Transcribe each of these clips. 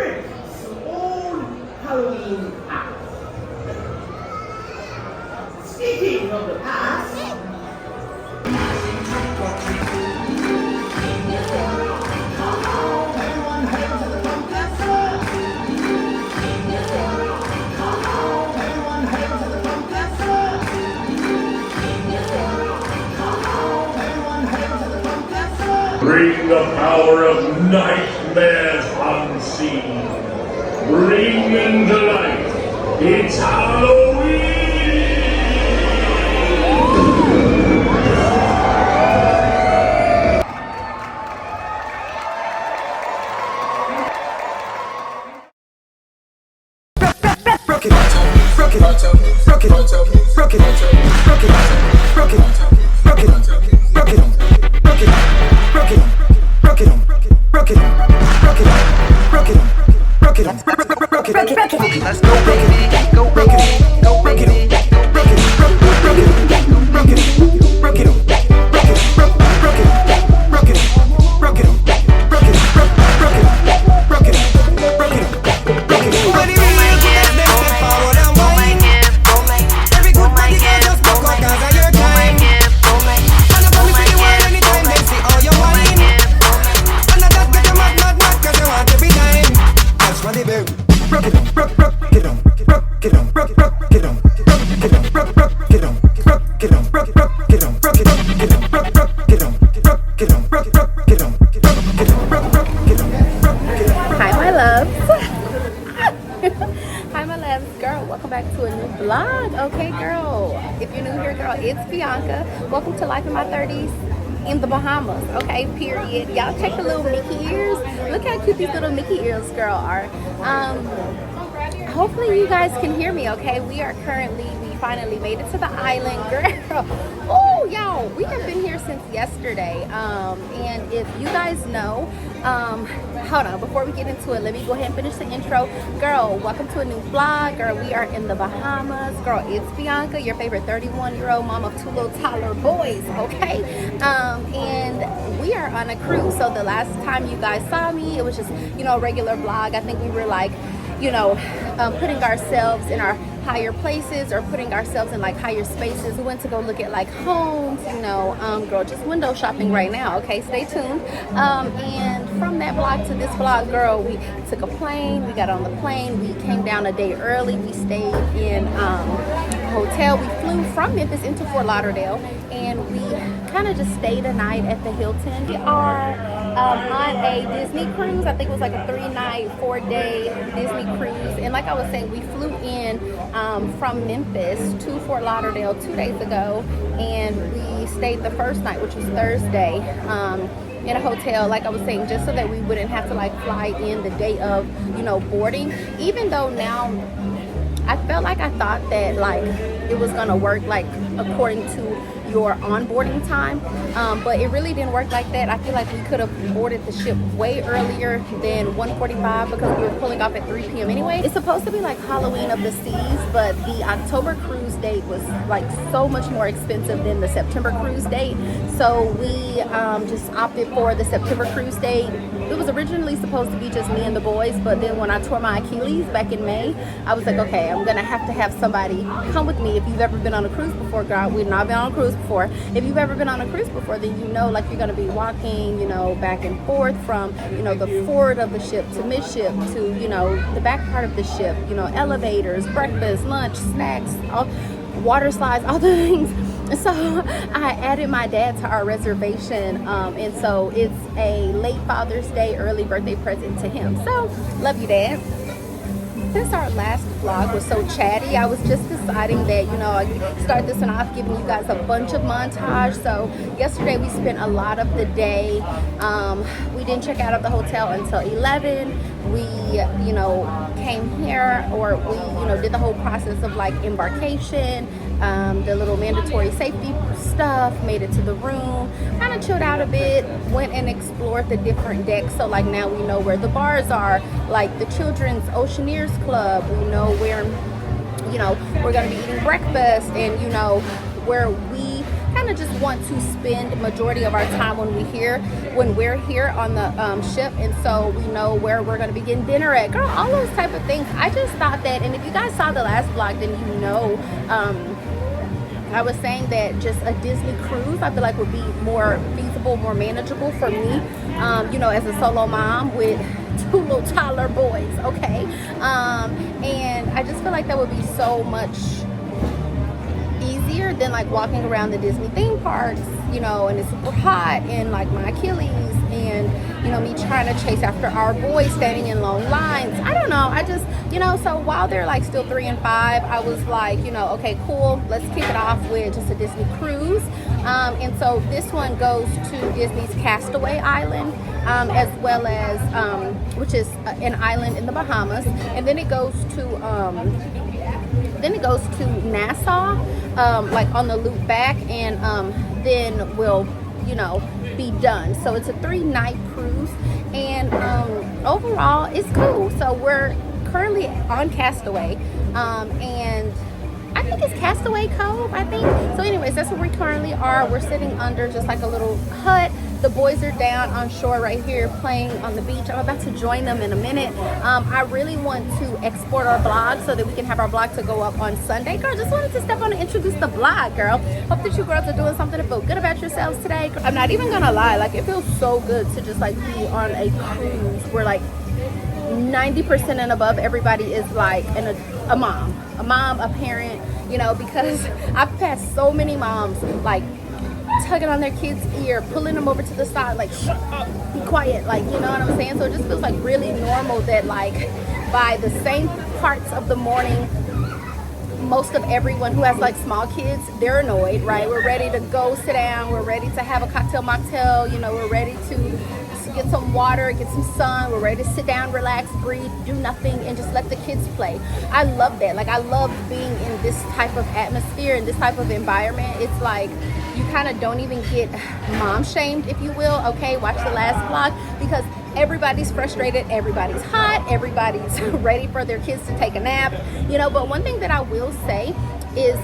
experience some old Halloween acts. Speaking of the past, everyone hails at the pumpkin fair. Everyone hails at the pumpkin fair. Everyone hails at the pumpkin fair. Bring the power of nightmares unseen. Bring them to life. It's Halloween! Let's go, baby. Go, baby. Go, baby. Hi my loves. Hi my loves. Girl, welcome back to a new vlog. Okay girl, if you're new here girl, it's Bianca. Welcome to Life in My 30s in the Bahamas. Okay, period. Y'all check the little Mickey ears. Look how cute these little Mickey ears girl are. Hopefully you guys can hear me. Okay, we finally made it to the island girl. Oh y'all, we have been here since yesterday, and if you guys know, hold on, before we get into it, let me go ahead and finish the intro. Girl, welcome to a new vlog. Girl, we are in the Bahamas. Girl, it's Bianca, your favorite 31-year-old mom of two little toddler boys. Okay, and we are on a cruise. So the last time you guys saw me, it was just, you know, a regular vlog. I think we were like, you know, putting ourselves in our higher places or putting ourselves in like higher spaces. We went to go look at like homes, you know, girl, just window shopping right now. Okay, stay tuned. And from that vlog to this vlog, girl, we took a plane. We got on the plane. We came down a day early. We stayed in hotel. We flew from Memphis into Fort Lauderdale, and we kind of just stayed a night at the Hilton. We are on a Disney cruise. I think it was like a 3-night, 4-day Disney cruise. And like I was saying, we flew in from Memphis to Fort Lauderdale 2 days ago, and we stayed the first night, which was Thursday, in a hotel, like I was saying, just so that we wouldn't have to like fly in the day of, you know, boarding. Even though now I felt like I thought that like it was gonna work like according to your onboarding time, but it really didn't work like that. I feel like we could have boarded the ship way earlier than 1:45 because we were pulling off at 3 p.m. anyway. It's supposed to be like Halloween of the Seas, but the October cruise date was like so much more expensive than the September cruise date, so we just opted for the September cruise date. It was originally supposed to be just me and the boys, but then when I tore my Achilles back in May, I was like, okay, I'm gonna have to have somebody come with me. If you've ever been on a cruise before, girl, we've not been on a cruise before. If you've ever been on a cruise before, then you know, like, you're gonna be walking, you know, back and forth from, you know, the forward of the ship to midship to, you know, the back part of the ship, you know, elevators, breakfast, lunch, snacks, all, water slides, all the things. So I added my dad to our reservation, and so it's a late Father's Day early birthday present to him. So love you, Dad. Since our last vlog was so chatty, I was just deciding that, you know, I start this one off giving you guys a bunch of montage. So yesterday we spent a lot of the day, we didn't check out of the hotel until 11. We, you know, came here, or we, you know, did the whole process of like embarkation, the little mandatory safety stuff, made it to the room, kind of chilled out a bit, went and explored the different decks. So like now we know where the bars are, like the Children's Oceaneers Club. We know where, you know, we're gonna be eating breakfast, and you know where we kind of just want to spend majority of our time when we're here on the ship, and so we know where we're going to be getting dinner at, girl, all those type of things. I just thought that, and if you guys saw the last vlog, then you know I was saying that just a Disney cruise I feel like would be more feasible, more manageable for me, you know, as a solo mom with 2 little toddler boys, okay? And I just feel like that would be so much easier than like walking around the Disney theme parks, you know, and it's super hot, and like my Achilles, and you know, me trying to chase after our boys standing in long lines. I don't know, I just, you know, so while they're like still 3 and 5, I was like, you know, okay, cool, let's kick it off with just a Disney cruise. And so this one goes to Disney's Castaway Island, as well as which is an island in the Bahamas, and then it goes to Nassau, like on the loop back, and then we'll, you know, be done. So it's a 3-night cruise, and overall it's cool. So we're currently on Castaway, and I think it's Castaway Cove, I think. So anyways, that's where we currently are. We're sitting under just like a little hut. The boys are down on shore right here playing on the beach. I'm about to join them in a minute. I really want to export our blog so that we can have our blog to go up on Sunday. Girl, just wanted to step on and introduce the blog, girl. Hope that you girls are doing something to feel good about yourselves today. I'm not even gonna lie, like it feels so good to just like be on a cruise where like 90% and above everybody is like a mom, a parent, you know, because I've passed so many moms like tugging on their kid's ear, pulling them over to the side, like, shut up, be quiet, like, you know what I'm saying? So it just feels like really normal that like by the same parts of the morning, most of everyone who has like small kids, they're annoyed, right? We're ready to go sit down, we're ready to have a cocktail mocktail, you know, we're ready to get some water, get some sun, we're ready to sit down, relax, breathe, do nothing, and just let the kids play. I love that. Like I love being in this type of atmosphere, in this type of environment. It's like you kind of don't even get mom shamed, if you will, okay? Watch the last vlog, because everybody's frustrated, everybody's hot, everybody's ready for their kids to take a nap, you know. But one thing that I will say is,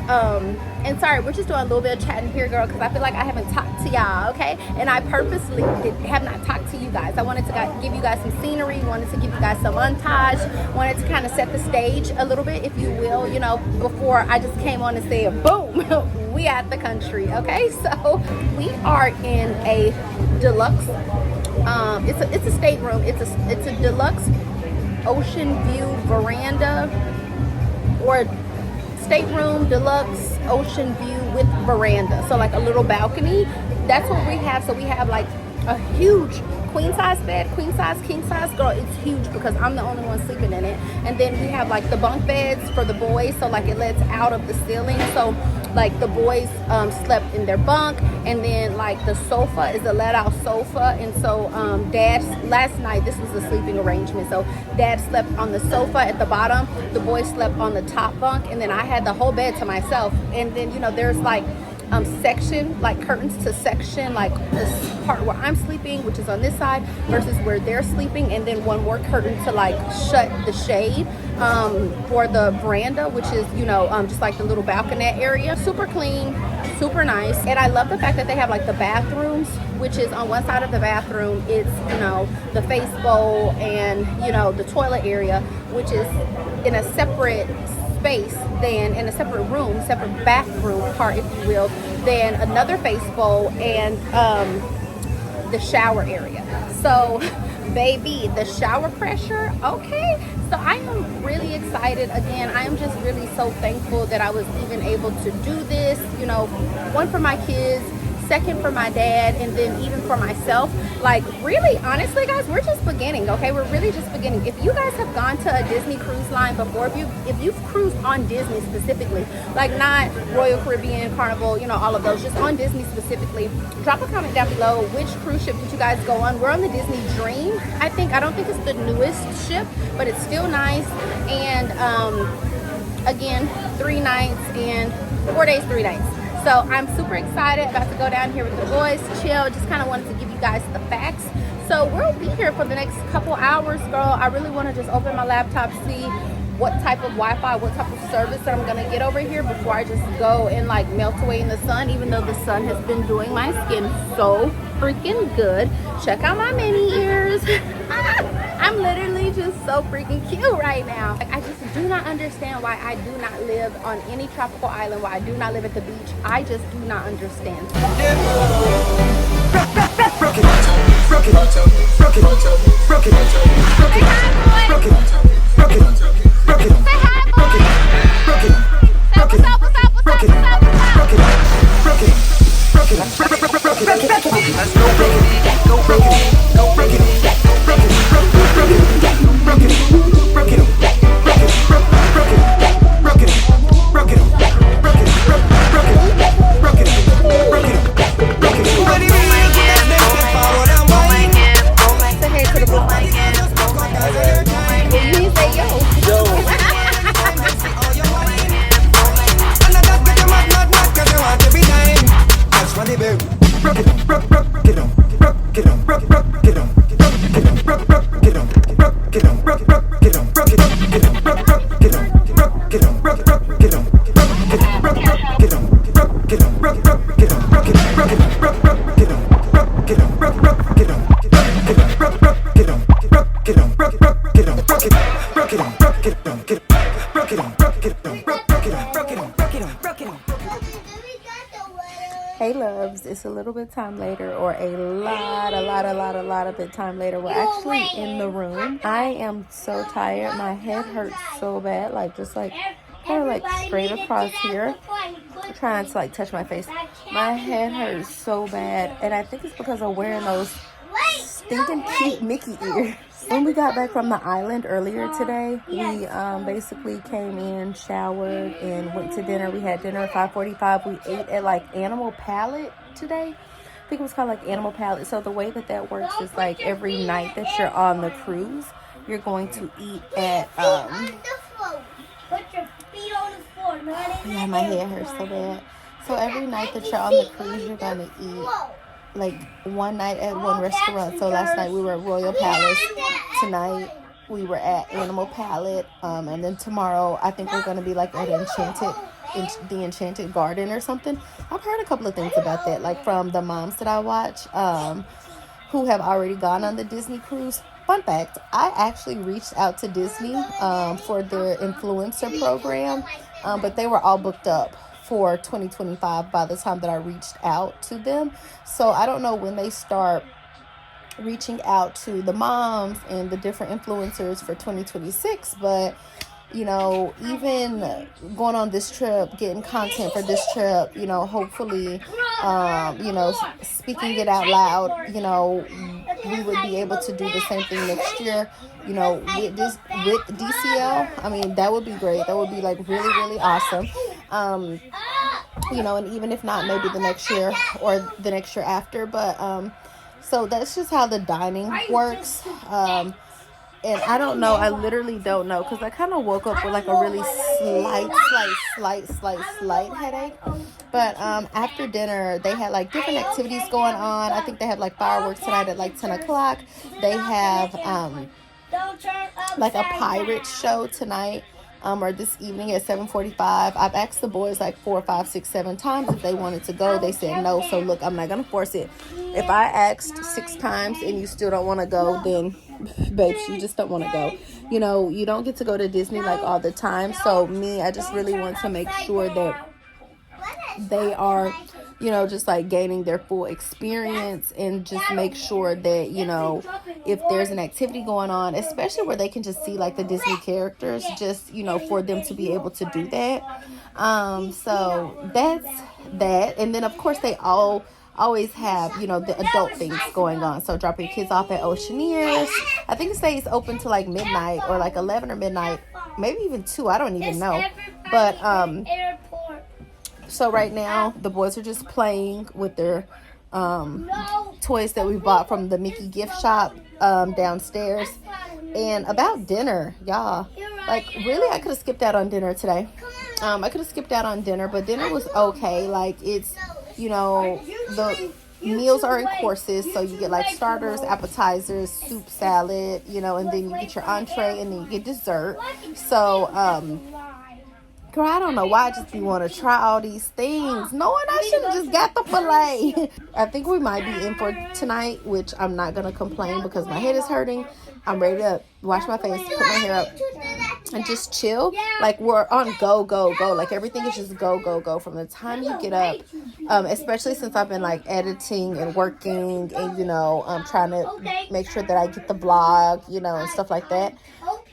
and sorry, we're just doing a little bit of chatting here, girl, because I feel like I haven't talked to y'all, okay? And I purposely have not talked to you guys. I wanted to give you guys some scenery, wanted to give you guys some montage, wanted to kind of set the stage a little bit, if you will, you know, before I just came on and said, boom, we at the country, okay? So we are in a deluxe, it's a stateroom, it's a deluxe ocean view veranda, or stateroom deluxe ocean view with veranda, so like a little balcony. That's what we have. So we have like a huge queen size bed, queen size, king size, girl, it's huge because I'm the only one sleeping in it. And then we have like the bunk beds for the boys, so like it lets out of the ceiling, so like the boys slept in their bunk, and then like the sofa is a let out sofa, and so dad's last night, this was the sleeping arrangement, so dad slept on the sofa at the bottom, the boys slept on the top bunk, and then I had the whole bed to myself. And then, you know, there's like section, like curtains to section, like this part where I'm sleeping, which is on this side, versus where they're sleeping, and then one more curtain to like shut the shade for the veranda, which is, you know, just like the little balconette area. Super clean, super nice. And I love the fact that they have like the bathrooms, which is on one side of the bathroom, it's, you know, the face bowl and, you know, the toilet area, which is in a separate space than, in a separate room, separate bathroom part, if you will, than another face bowl and the shower area. So baby, the shower pressure, okay. So I am really excited. Again, I am just really so thankful that I was even able to do this, you know, one for my kids, second for my dad, and then even for myself. Like really, honestly guys, we're just beginning, okay? We're really just beginning. If you guys have gone to a Disney cruise line before, if you've cruised on Disney specifically, like not Royal Caribbean, Carnival, you know, all of those, just on Disney specifically, drop a comment down below. Which cruise ship did you guys go on? We're on the Disney Dream, I think. I don't think it's the newest ship, but it's still nice. And again, 3 nights and 4 days, 3 nights. So I'm super excited, about to go down here with the boys, chill. Just kind of wanted to give you guys the facts. So we'll be here for the next couple hours, girl. I really want to just open my laptop, see what type of Wi-Fi, what type of service that I'm gonna get over here before I just go and like melt away in the sun, even though the sun has been doing my skin so freaking good. Check out my mini ears. I'm literally just so freaking cute right now. Like, I just do not understand why I do not live on any tropical island, why I do not live at the beach. I just do not understand. Let's go, baby. Go, baby. Go, baby. Say hey to the blue. He say yo. Hey loves, it's a little bit time later, or a lot of bit time later. We're actually in the room. I am so tired. My head hurts so bad, like just like kind of like straight across here. I'm trying to like touch my face. My head hurts so bad, and I think it's because of wearing those stinking cute Mickey ears. When we got back from the island earlier today, we basically came in, showered, and went to dinner. We had dinner at 5:45. We ate at like Animal Palette today. I think it was called like Animal Palette. So the way that works is like every night that you're on the cruise, you're going to eat at yeah, my hair hurts so bad. So every night that you're on the cruise, you're gonna eat like one night at one restaurant. So last night we were at Royal Palace. Tonight we were at Animal Palette. And then tomorrow I think we're gonna be like at the Enchanted Garden or something. I've heard a couple of things about that, like from the moms that I watch, who have already gone on the Disney cruise. Fun fact, I actually reached out to Disney for their influencer program, but they were all booked up for 2025 by the time that I reached out to them. So I don't know when they start reaching out to the moms and the different influencers for 2026, but you know, even going on this trip, getting content for this trip, you know, hopefully, you know, speaking it out loud, you know, we would be able to do the same thing next year, you know, with DCL. I mean, that would be great. That would be like really awesome. You know, and even if not, maybe the next year or the next year after. But so that's just how the dining works. And I don't know, I literally don't know, because I kind of woke up with like a really slight headache. But after dinner, they had like different activities going on. I think they have like fireworks tonight at like 10 o'clock. They have like a pirate show tonight. Or this evening at 7:45. I've asked the boys like 4, 5, 6, 7 times if they wanted to go. They said no. So look, I'm not gonna force it. If I asked 6 times and you still don't want to go, then babes, you just don't want to go. You know, you don't get to go to Disney like all the time. So me, I just really want to make sure that they are, you know, just like gaining their full experience, and just make sure that, you know, if there's an activity going on, especially where they can just see like the Disney characters, just, you know, for them to be able to do that. So that's that. And then of course they always have, you know, the adult things going on. So drop your kids off at Oceaneers. I think it stays open to like midnight, or like 11 or midnight, maybe even 2. I don't even know. But so right now the boys are just playing with their toys that we bought from the Mickey gift shop downstairs. And about dinner, y'all, like really I could have skipped out on dinner today. I could have skipped out on dinner, but dinner was okay. Like, it's, you know, meals are in courses, so you get like starters, appetizers, soup, salad, you know, and then you get your entree, and then you get dessert. So girl, I don't know why I just be want to try all these things, knowing I should have just got the filet. I think we might be in for tonight, which I'm not gonna complain because my head is hurting. I'm ready to wash my face, put my hair up, and just chill. Like, we're on go, go, go. Like, everything is just go, go, go from the time you get up, especially since I've been like editing and working and, you know, trying to make sure that I get the vlog, you know, and stuff like that.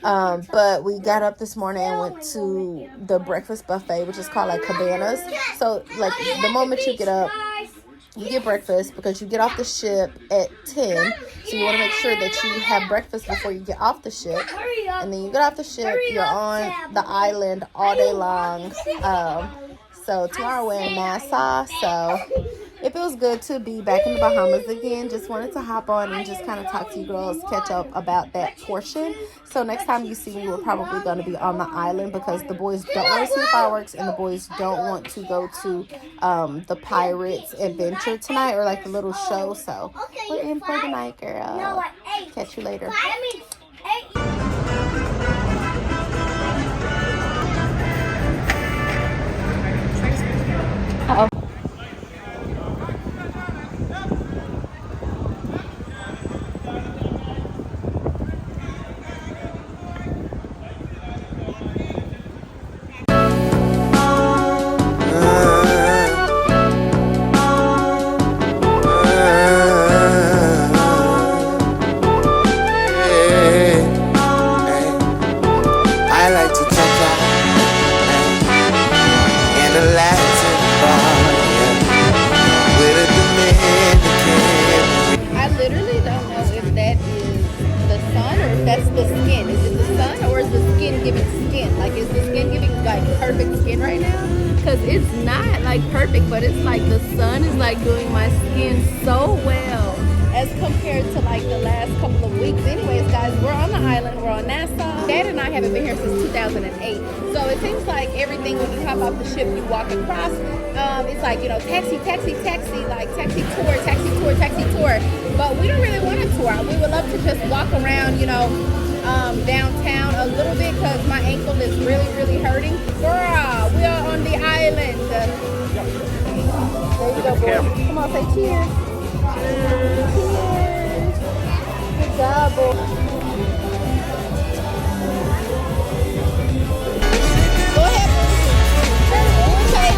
But we got up this morning and went to the breakfast buffet, which is called like Cabanas. So like the moment you get up, you get breakfast because you get off the ship at 10. So you want to make sure that you have breakfast before you get off the ship. And then you get off the ship, you're on the island all day long. So tomorrow we're in Nassau. So it feels good to be back in the Bahamas again. Just wanted to hop on and just kind of talk to you girls, catch up about that portion. So next time you see me, we're probably going to be on the island because the boys don't want to see fireworks and the boys don't want to go to the Pirates Adventure tonight, or like the little show. So we're in for the night, girl. Catch you later. Uh-oh. That's the skin. Is it the sun, or is the skin giving skin? Like, is the skin giving like perfect skin right now? Because it's not like perfect, but it's like the sun is like doing my skin so well as compared to like the last couple of weeks. Anyways, guys, we're on the island. We're on Nassau. Dad and I haven't been here since 2008. So it seems like everything, when you hop off the ship, you walk across. It's like, you know, taxi, taxi, taxi, like taxi tour, taxi tour, taxi tour. But we don't really want a tour. We would love to just walk around, you know, downtown a little bit because my ankle is really, really hurting. Girl, we are on the island. There you go, boy. Come on, say cheers. Cheers. Good job, boy. Go ahead. Okay.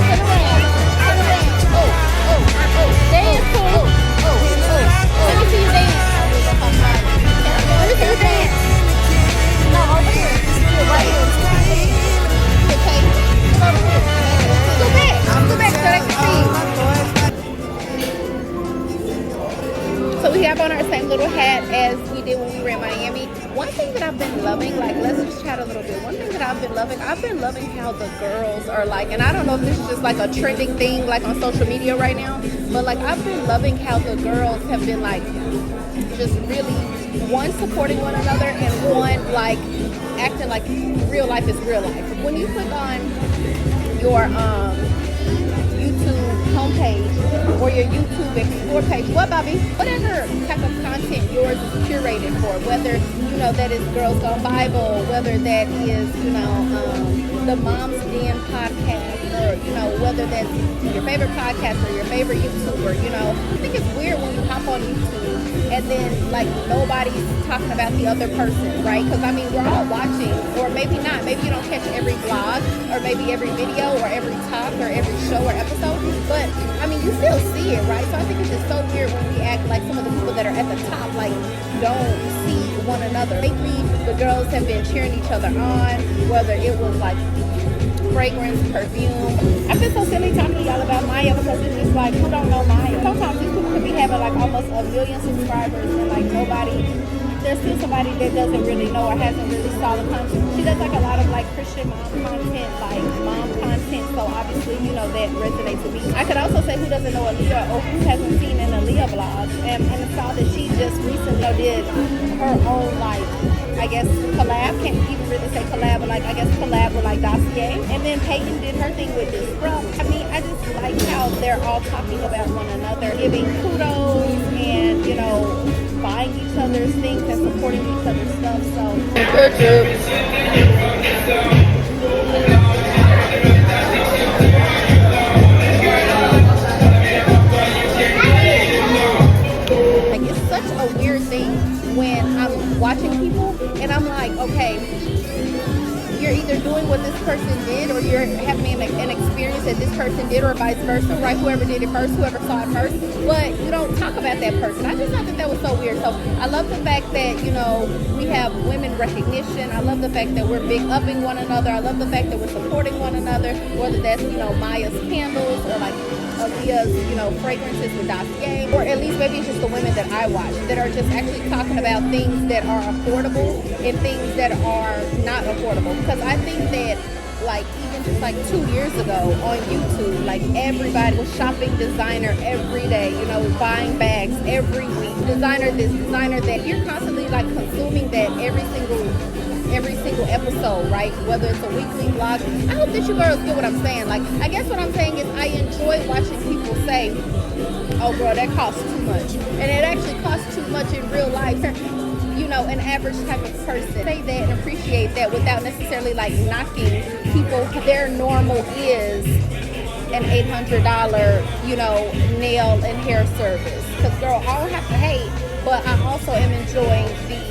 Turn around. Turn around. Oh. Dance, fool. Let me see you dance. Let me see you dance. No, over here. Right here. Okay. Come over here. Go back. Go back so they can see. So we have on our same little hat as we did when we were in Miami. One thing that I've been loving, like, let's just chat a little bit. One thing that I've been loving how the girls are like, and I don't know if this is just like a trending thing like on social media right now, but like I've been loving how the girls have been like just really, one, supporting one another, and one, like acting like real life is real life. When you click on your YouTube homepage or your YouTube explore page, whatever type of content yours is curated for, whether, you know, that is Girls Gone Bible, whether that is, you know, the Mom's Den podcast, or, you know, whether that's your favorite podcast or your favorite YouTuber, you know, I think it's weird when you hop on YouTube and then like nobody's talking about the other person, right? Because I mean, we're all watching, or maybe not, maybe you don't catch every vlog or maybe every video or every talk or every show or episode, but I mean, you still see it, right? So I think it's just so weird when we act like some of the people that are at the top like don't see one another. Lately, the girls have been cheering each other on, whether it was like fragrance, perfume. I feel so silly talking to y'all about Maya because it's just like, who don't know Maya? Sometimes these people could be having like almost 1 million subscribers and like there's still somebody that doesn't really know or hasn't really saw the content. She does like a lot of like Christian mom content, like mom content, so obviously, you know, that resonates with me. I could also say who doesn't know Aaliyah or who hasn't seen an Aaliyah vlog, and I saw that she just recently did her own, like, I guess collab, can't even really say collab, but like I guess collab with like like dossier. And then Peyton did her thing with this scrub. I mean, I just like how they're all talking about one another, giving kudos and, you know, buying each other's things and supporting each other's stuff. Like, it's such a weird thing when I'm watching people and I'm like, okay, you're either doing what this person did or you're having an experience that this person did, or vice versa, right? Whoever did it first, whoever saw it first, but you don't talk about that person. I just thought that was so weird. So I love the fact that, you know, we have women recognition. I love the fact that we're big upping one another. I love the fact that we're supporting one another, whether that's, you know, Maya's candles or like Aaliyah's, you know, fragrances with dossier, or at least maybe it's just the women that I watch that are just actually talking about things that are affordable and things that are not affordable. Because I think that, like, even just like 2 years ago on YouTube, like, everybody was shopping designer every day, you know, buying bags every week, designer this, designer that. You're constantly like consuming that every single episode, right? Whether it's a weekly vlog. I hope that you girls get what I'm saying. Like, I guess what I'm saying is I enjoy watching people say, oh girl, that costs too much. And it actually costs too much in real life. You know, an average type of person. Say that and appreciate that without necessarily like knocking people. Their normal is an $800, you know, nail and hair service. Because girl, I don't have to hate, but I also am enjoying the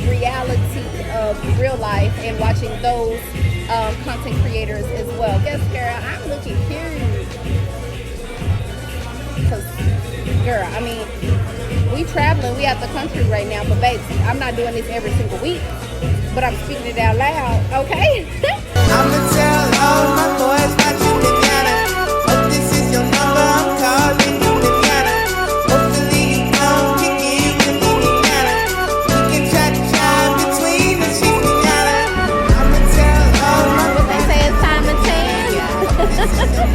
reality of real life and watching those content creators as well. Yes, girl, I'm looking cute. Because, girl, I mean, we traveling, we out the country right now, but babe, I'm not doing this every single week, but I'm speaking it out loud, okay? I'ma tell all my boys about you, Rihanna. Hope this is your number, I'm calling you, Rihanna. Hopefully you come kick it with me, Rihanna. We can try to shine between the sheets, Rihanna. I'ma tell all my What they say is time to change. Did the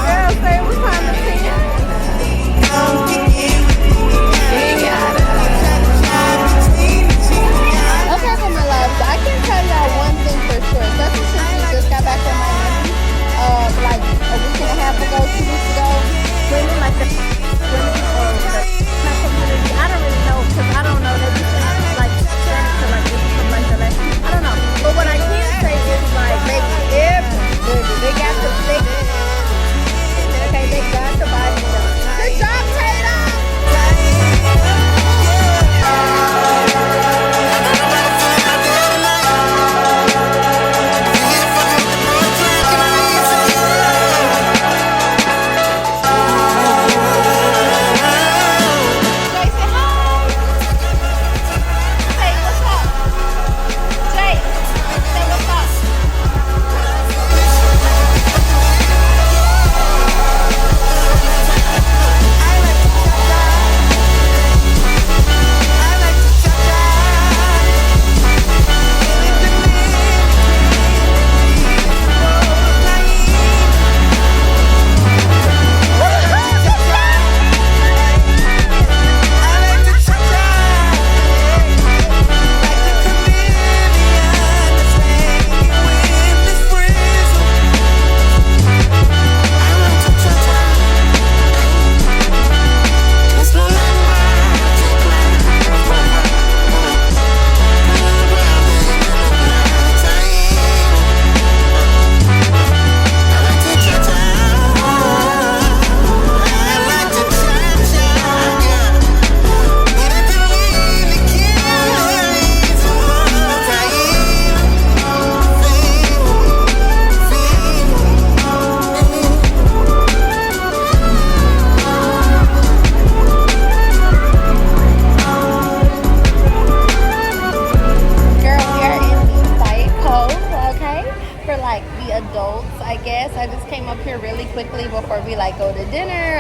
girl say it was time to change? come kick it with me, Rihanna. Okay, for my loves, I can tell y'all one thing for sure. Especially since we just got back from Miami, like a week and a half ago, 2 weeks ago. Women like the women or the black community, I don't really know, because I don't know. They be saying like Spanish to like this or something like that. I don't know. But what I can say is like, baby, they got the stick. Okay, they got the body done. Good job, Tatum.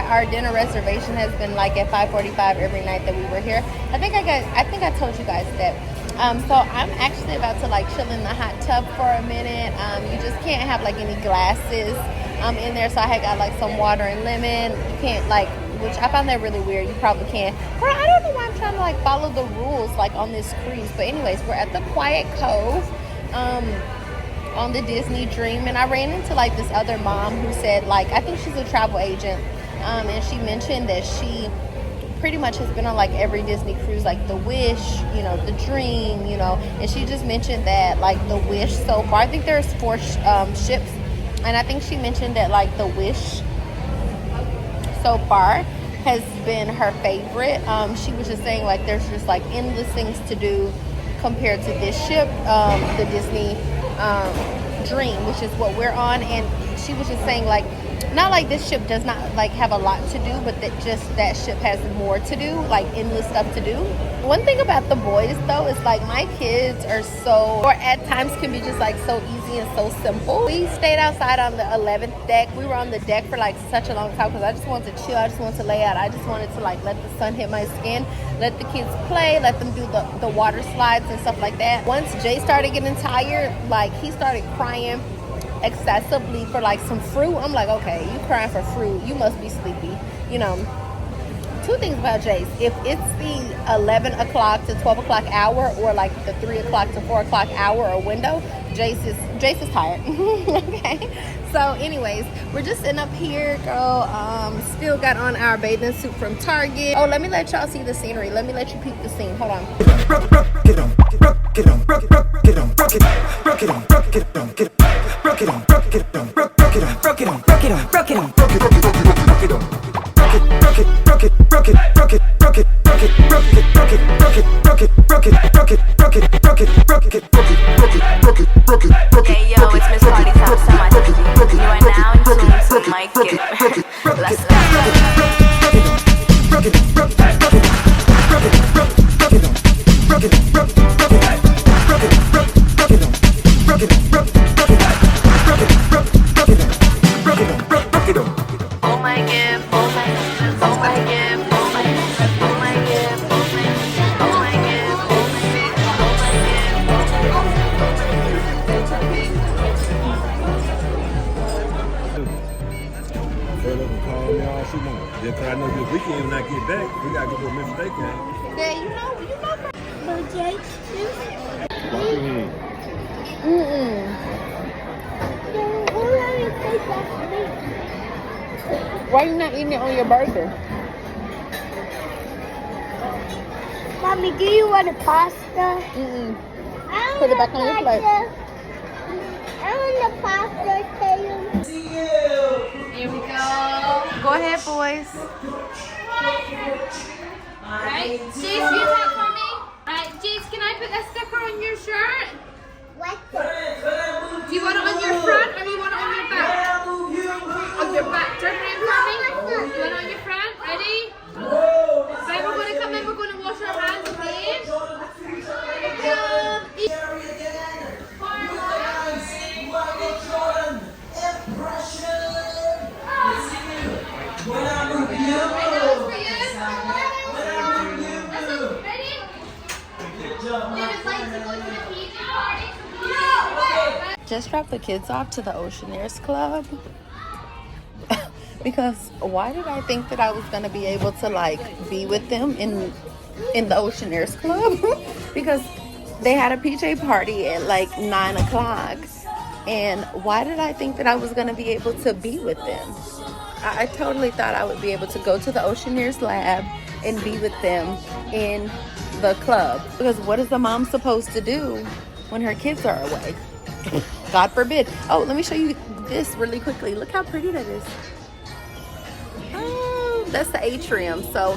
Our dinner reservation has been like at 5:45 every night that we were here. I think I told you guys that. So I'm actually about to like chill in the hot tub for a minute. You just can't have like any glasses in there, so I had got like some water and lemon. You can't like, which I found that really weird. You probably can. Girl, I don't know why I'm trying to like follow the rules like on this cruise. But anyways, we're at the Quiet Cove. on the Disney Dream, and I ran into like this other mom who said, like, I think she's a travel agent, and she mentioned that she pretty much has been on like every Disney cruise, like the Wish, you know, the Dream, you know, and she just mentioned that like the Wish so far, I think there's 4 ships, and I think she mentioned that like the Wish so far has been her favorite. She was just saying like there's just like endless things to do compared to this ship, the Disney Dream, which is what we're on. And she was just saying like, not like this ship does not like have a lot to do, but that just that ship has more to do, like endless stuff to do. One thing about the boys though is like my kids are so, or at times can be just like so easy and so simple. We stayed outside on the 11th deck. We were on the deck for like such a long time because I just wanted to chill. I just wanted to lay out. I just wanted to like let the sun hit my skin, let the kids play, let them do the water slides and stuff like that. Once Jay started getting tired, like he started crying excessively for like some fruit. I'm like, okay, you crying for fruit, you must be sleepy, you know. 2 things about Jace: if it's the 11 o'clock to 12 o'clock hour, or like the 3 o'clock to 4 o'clock hour or window, Jace is tired. Okay, so anyways, we're just sitting up here, girl. Still got on our bathing suit from Target. Oh, let me let y'all see the scenery. Let me let you peek the scene. Hold on. Hey yo, it's Miss Party Top Summer. You are now in tune to Mike Gibb. Let's oh my Gibb, oh my Gibb, oh my Gibb, oh my Gibb, oh my Gibb, oh my Gibb, Call me all she wants. Just 'cause I know this weekend when I get back, we gotta go to a Memphis Day game. Yeah, you know. Walk your hand. Why are you not eating it on your burger? Mommy, do you want a pasta? Put it back on your plate. I want a pasta, Taylor. Here we go. Go ahead, boys. Right, Jace, you tap for me. Right, Jace, can I put a sticker on your shirt? What? Do you want it on your front or do you want it on your back? On your back. Turn around for me. You want it on your front? Ready? Right, we're going to come in. We're going to wash our hands, okay? Just dropped the kids off to the Oceaneers Club because why did I think that I was gonna be able to like be with them in the Oceaneers Club? Because they had a PJ party at like 9 o'clock, and why did I think that I was gonna be able to be with them? I totally thought I would be able to go to the Oceaneers lab and be with them in the club, because what is the mom supposed to do when her kids are away? God forbid. Oh, let me show you this really quickly. Look how pretty that is. Oh, that's the atrium. So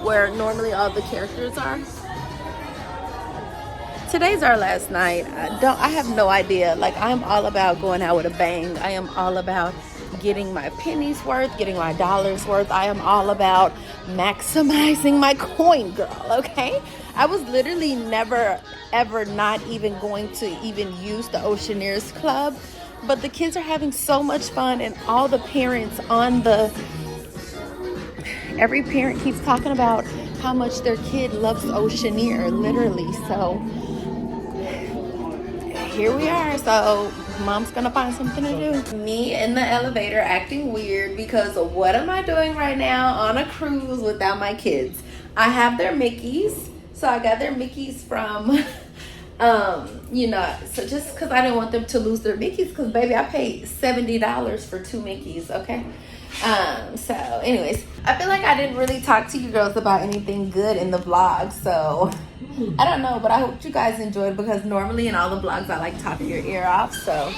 where normally all the characters are. Today's our last night. I have no idea. Like, I'm all about going out with a bang. I am all about getting my pennies worth, getting my dollars worth. I am all about maximizing my coin, girl, okay? I was literally never, ever not even going to even use the Oceaneers Club, but the kids are having so much fun, and all the parents every parent keeps talking about how much their kid loves Oceaneer, literally. So here we are. So mom's gonna find something to do. Me in the elevator acting weird because what am I doing right now on a cruise without my kids? I have their Mickeys. So I got their Mickeys from You know, so just because I didn't want them to lose their Mickeys, because baby, I paid $70 for 2 Mickeys, okay? So anyways, I feel like I didn't really talk to you girls about anything good in the vlog, so I don't know, but I hope you guys enjoyed, because normally in all the vlogs I like talking your ear off, so